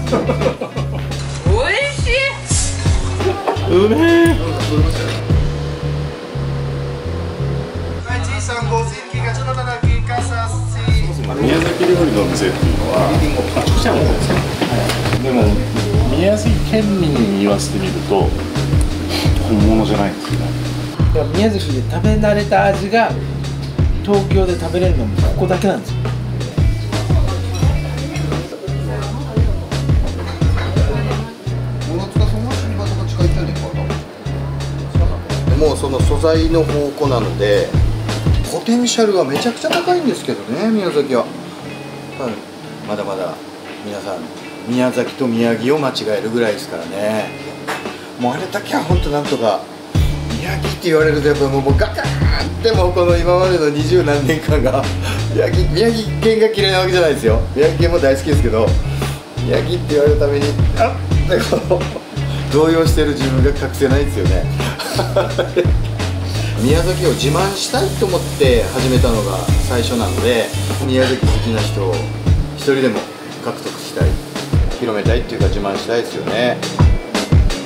おいしい。うめえ。宮崎料理のお店っていうのは来ちゃうんですよ。でも宮崎県民に言わせてみると本物じゃないんですよね。だから宮崎で食べ慣れた味が東京で食べれるのもここだけなんですよ。もうその素材の宝庫なのでポテンシャルはめちゃくちゃ高いんですけどね、宮崎は。まだまだ皆さん宮崎と宮城を間違えるぐらいですからね。もうあれだけは本当なんとか宮城って言われるとやっぱもうガカーンってもうこの今までの20何年間が宮城県が嫌いなわけじゃないですよ。宮城県も大好きですけど、宮城って言われるためにあってこう動揺してる自分が隠せないですよね。宮崎を自慢したいと思って始めたのが最初なので、宮崎好きな人を一人でも獲得したい、広めたいっていうか自慢したいですよね。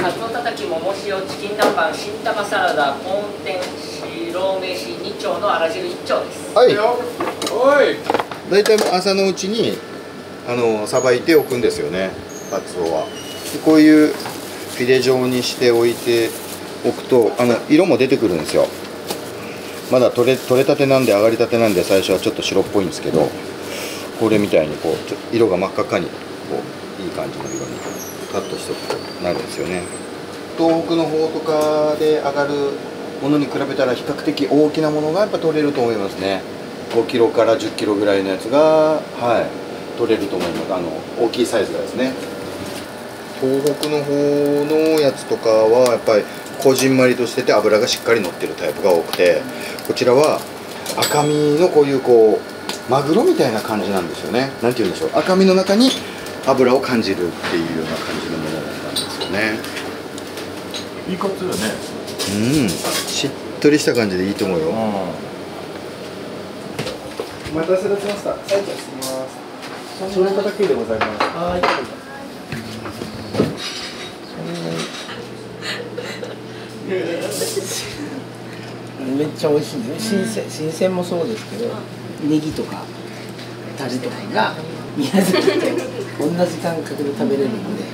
カツオたたき、桃塩、チキン南蛮、新玉サラダ、コーン天、白飯2丁のあら汁1丁です。はい。大体朝のうちにさばいておくんですよね、カツオは。でこういうフィレ状にしておいておくと色も出てくるんですよ。まだ取れたてなんで上がりたてなんで最初はちょっと白っぽいんですけど、これみたいにこう色が真っ赤っかにこういい感じの色にカットしておくとなるんですよね。東北の方とかで上がるものに比べたら比較的大きなものがやっぱ取れると思いますね。5キロから10キロぐらいのやつが取れると思います。大きいサイズがですね。東北の方のやつとかはやっぱりこじんまりとしてて脂がしっかり乗ってるタイプが多くて、こちらは赤身のこういうマグロみたいな感じなんですよね。なんて言うんでしょう、赤身の中に脂を感じるっていうような感じのものなんですよね。いいカツだね。しっとりした感じでいいと思うよ。お待たせいたしました。再チェックします。それたたきでございます。はい。めっちゃ美味しいですね。新鮮もそうですけど、ネギとかタレとかが宮崎と同じ感覚で食べれるので。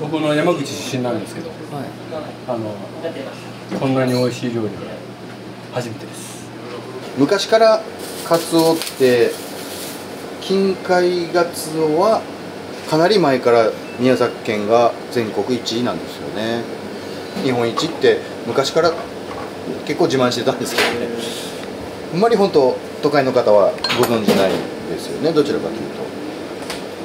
僕の山口出身なんですけど、こんなに美味しい料理は初めてです。昔からカツオって近海ガツオはかなり前から宮崎県が全国1位なんですよね。日本一って昔から結構自慢してたんですけどね、あんまり本当都会の方はご存じないですよね。どちらかというと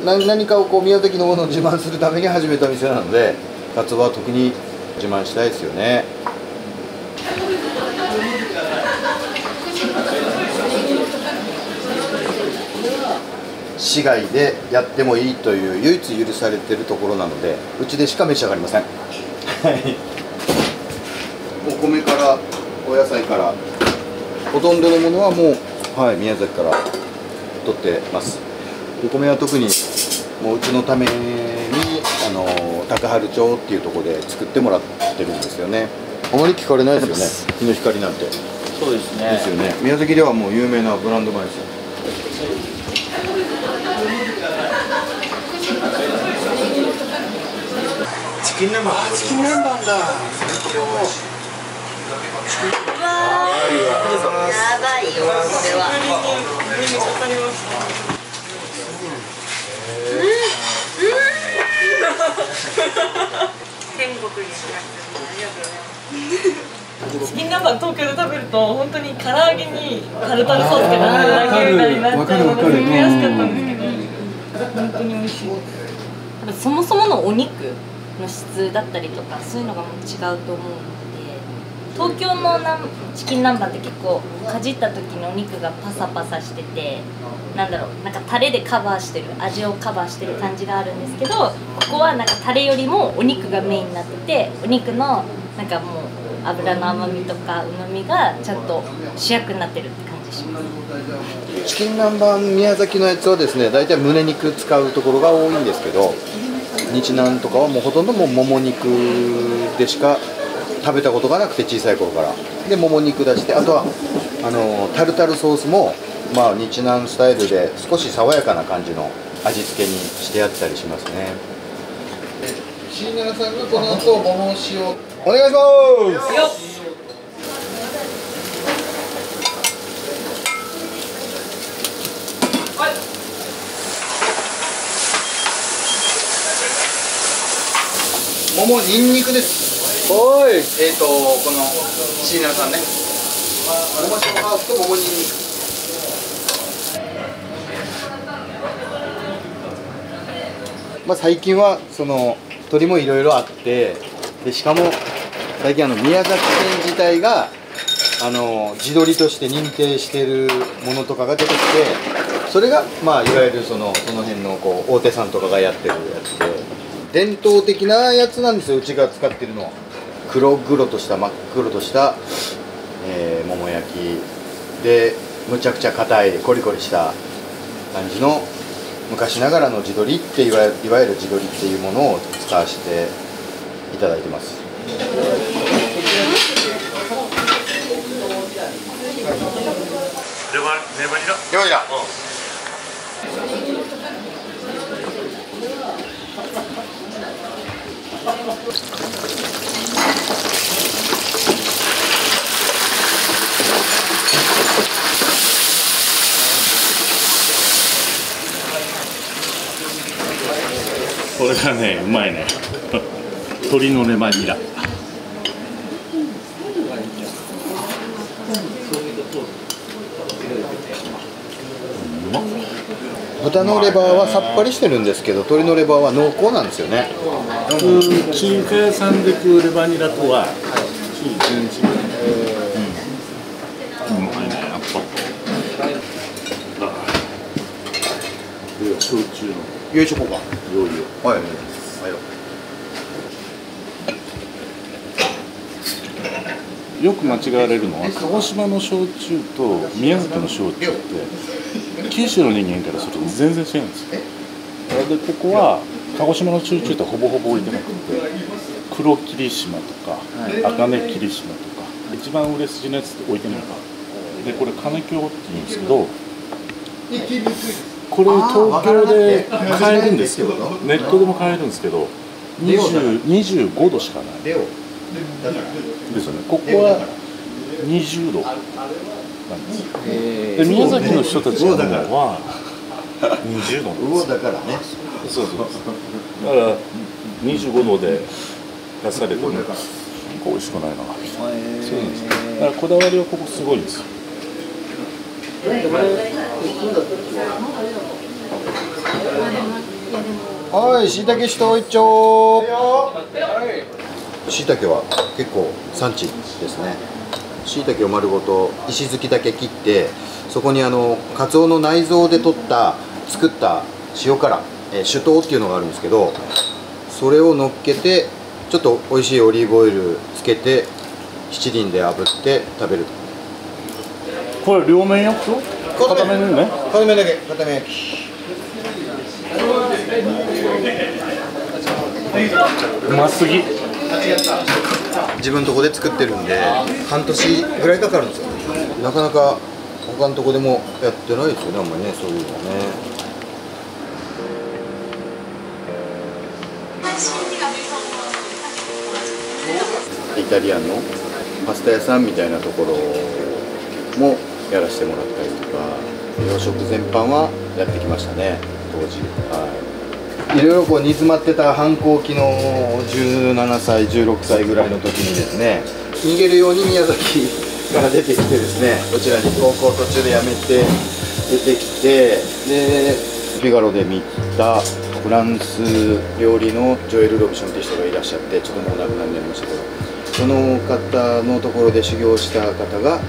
何かを宮崎のものを自慢するために始めた店なので、カツオは特に自慢したいですよね。市外でやってもいいという唯一許されているところなので、うちでしか召し上がりません。お米からお野菜からほとんどのものはもう、宮崎から取ってます。お米は特にもううちのために高原町っていうところで作ってもらってるんですよね。あまり聞かれないですよね、日の光なんて。そうですね。ですよね。宮崎ではもう有名なブランド米ですよ。チキン南蛮だ。最強。うわー、やばいよこれは。天国にありがとうございます。チキン南蛮東京で食べると本当に唐揚げにタルタルソースがなってるだけみたいになっちゃうのがすごい悔しかったんですけど、本当に美味しい。そもそものお肉の質だったりとかそういうのがもう違うと思うので、東京のチキン南蛮って結構かじった時のお肉がパサパサしてて、なんかタレでカバーしてる、味をカバーしてる感じがあるんですけど、ここはタレよりもお肉がメインになってて、お肉のもう油の甘みとかうまみがちゃんと主役になってるって感じします。チキン南蛮宮崎のやつはですね、大体胸肉使うところが多いんですけど、日南とかはもうほとんどもうもも肉でしか食べたことがなくて、小さい頃から。でもも肉出して、あとはタルタルソースもまあ日南スタイルで少し爽やかな感じの味付けにしてあったりしますね。椎名さんがこの後もも塩お願いします。ももニンニクです。おい。この椎名さんね。もも塩ハーフとももニンニク。まあ最近はその鶏もいろいろあって、でしかも最近宮崎県自体が地鶏として認定しているものとかが出てきて、それがまあいわゆるその辺のこう大手さんとかがやってるやつで。伝統的なやつなんですよ、うちが使ってるのは。黒々とした真っ黒とした、もも焼きで、むちゃくちゃ硬いコリコリした感じの昔ながらの地鶏っていわゆる地鶏っていうものを使わせていただいてます。レバニラ。レバニラ。これがね、うまいね。鶏のレバニラ。豚のレバーはさっぱりしてるんですけど、鶏のレバーは濃厚なんですよね。中華屋さんで食うレバニラとは全然違う。うまいね、やっぱ。焼酎の。よいしょこうか。よいよ。はい。よく間違われるのは鹿児島の焼酎と宮崎の焼酎って九州の人間からすると全然違うんですよ。でここは鹿児島の焼酎ってほぼほぼ置いてなくて、黒霧島とか茜霧島とか一番売れ筋のやつって置いてないから。でこれ金京って言うんですけど、これ東京で買えるんですけど、ネットでも買えるんですけど25度しかないですよね。ここは20度なんですよ。で宮崎の人たちは20度なんですよ。だからね。そうそう。だから25度で出されても美味しくないな。そうなんですよ。だからこだわりはここすごいんですよ。はい、しいたけしと一丁。しいたけは結構産地ですね。しいたけを丸ごと石突きだけ切って、そこにカツオの内臓で取った作った塩辛、酒盗っていうのがあるんですけど、それを乗っけてちょっと美味しいオリーブオイルつけて七輪で炙って食べる。これ両面焼くと片面ね。片面だけ、片面焼き。うますぎ。自分のとこで作ってるんで半年ぐらいかかるんですよ。なかなか他のとこでもやってないですよね、あんまりね、そういうのね。イタリアンのパスタ屋さんみたいなところもやらせてもらったりとか、洋食全般はやってきましたね、当時。いろいろこう煮詰まってた反抗期の17歳16歳ぐらいの時にですね、逃げるように宮崎から出てきてですね、こちらに高校途中で辞めて出てきて、でフィガロで見たフランス料理のジョエル・ロビションっていう人がいらっしゃって、ちょっともう亡くなりましたけど、その方のところで修行した方が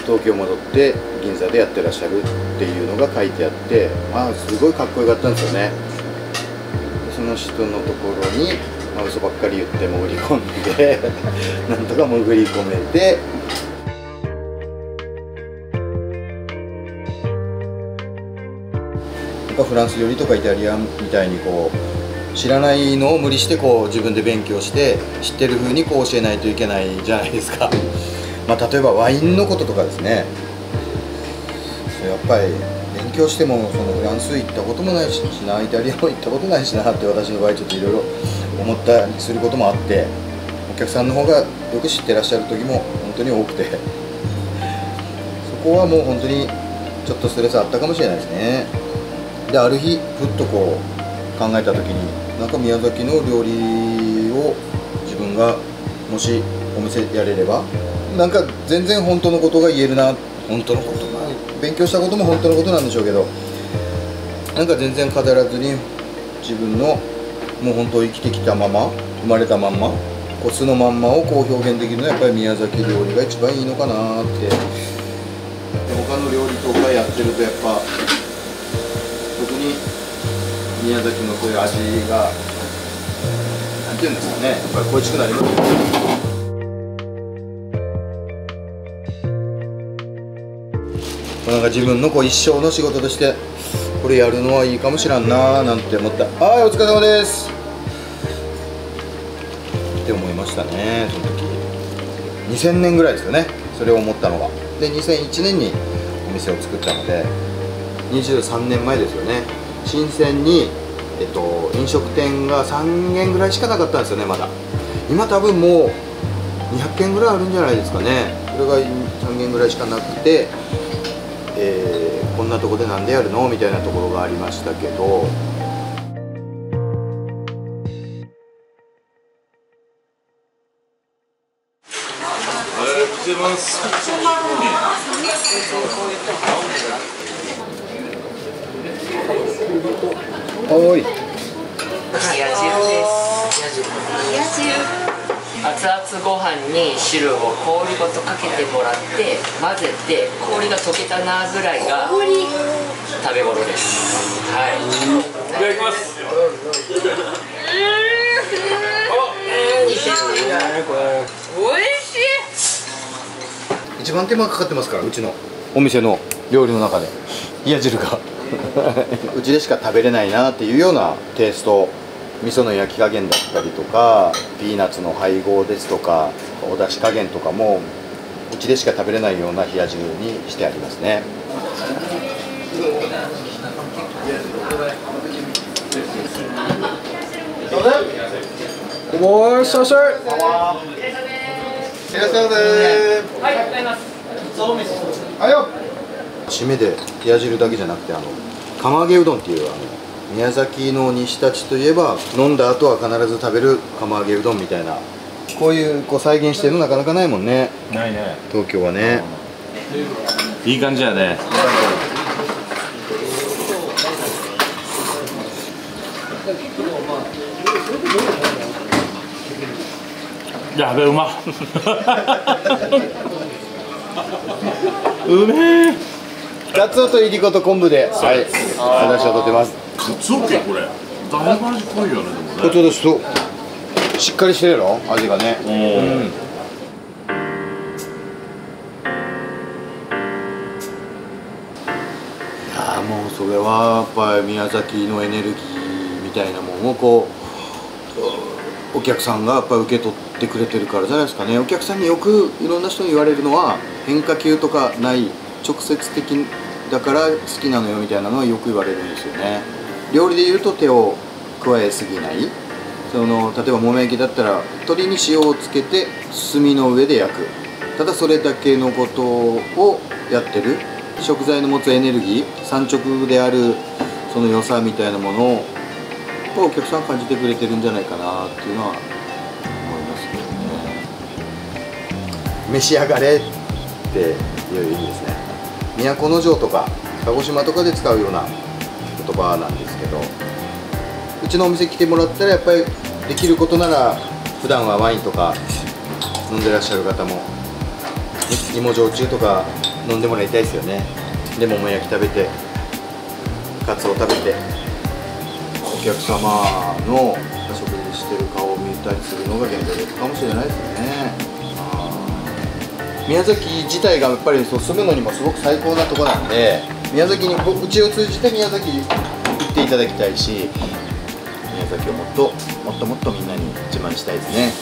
東京戻って銀座でやってらっしゃるっていうのが書いてあって、すごいかっこよかったんですよね。その人のところに、嘘ばっかり言って潜り込んでなんとか潜り込めて、やっぱフランス料理とかイタリアンみたいにこう知らないのを無理してこう自分で勉強して知ってる風にこう教えないといけないじゃないですか。まあ例えばワインのこととかですね。やっぱり勉強してもそのフランス行ったこともないしな、イタリアも行ったことないしなって私の場合ちょっといろいろ思ったりすることもあって、お客さんの方がよく知ってらっしゃる時も本当に多くて、そこはもう本当にちょっとストレスあったかもしれないですね。である日ふっとこう考えた時に、なんか宮崎の料理を自分がもしお店やれればなんか全然本当のことが言えるな、本当のこと、勉強したことも本当のことなんでしょうけど、なんか全然飾らずに自分のもう本当生きてきたまま、生まれたまんま、こう素のまんまをこう表現できるのはやっぱり宮崎料理が一番いいのかなって。で他の料理とかやってるとやっぱ特に宮崎のそういう味がなんていうんですかね、やっぱり恋しくなりますよね。なんか自分のこう一生の仕事としてこれやるのはいいかもしらんなーなんて思った。はい、お疲れ様ですって思いましたね、その時。2000年ぐらいですよね、それを思ったのが。で2001年にお店を作ったので23年前ですよね。新鮮に、飲食店が3軒ぐらいしかなかったんですよね、まだ。今多分もう200軒ぐらいあるんじゃないですかね。それが3軒ぐらいしかなくて、こんなとこでなんでやるのみたいなところがありましたけど、おい、冷や汁です。冷や汁。熱々ご飯に汁を氷ごとかけてもらって混ぜて、氷が溶けたなぐらいが食べ頃です。はい。いただきます。おいしい。一番手間かかってますから、うちのお店の料理の中で冷や汁がうちでしか食べれないなっていうようなテイスト、味噌の焼き加減だったりとかピーナッツの配合ですとかお出汁加減とかもうちでしか食べれないような冷や汁にしてありますね。おいしょしょい。いらっしゃいませ。はい、ありがとうございます。はいよ。締めで冷や汁だけじゃなくて釜揚げうどんっていう宮崎の西たちといえば飲んだ後は必ず食べる釜揚げうどんみたいな、こういう再現してるのなかなかないもんね。ないね、東京はね。いい感じやね。やべえ、うまっうめえ。カツオといりこと昆布で、はい、お出汁を取ってます。カツオってこれだいぶ味濃いよね。でもね、こちらですとしっかりしてるやろ、味がね。いやもうそれはやっぱり宮崎のエネルギーみたいなものをこうお客さんがやっぱり受け取ってくれてるからじゃないですかね。お客さんによくいろんな人に言われるのは、変化球とかない直接的だから好きなのよみたいなのはよく言われるんですよね。料理でいうと手を加えすぎない、例えばもも焼きだったら鶏に塩をつけて炭の上で焼く、ただそれだけのことをやってる。食材の持つエネルギー、産直であるその良さみたいなものをお客さん感じてくれてるんじゃないかなっていうのは思いますけどね。召し上がれっていう意味ですね。都城とか鹿児島とかで使うような言葉なんですけど、うちのお店来てもらったらやっぱりできることなら普段はワインとか飲んでらっしゃる方も芋焼酎とか飲んでもらいたいですよね。でももやき食べてカツオ食べてお客様の食事してる顔を見たりするのが現代的かもしれないですよね。宮崎自体がやっぱり住むのにもすごく最高なとこなんで、宮崎にうちを通じて宮崎行っていただきたいし、宮崎をもっとみんなに自慢したいですね。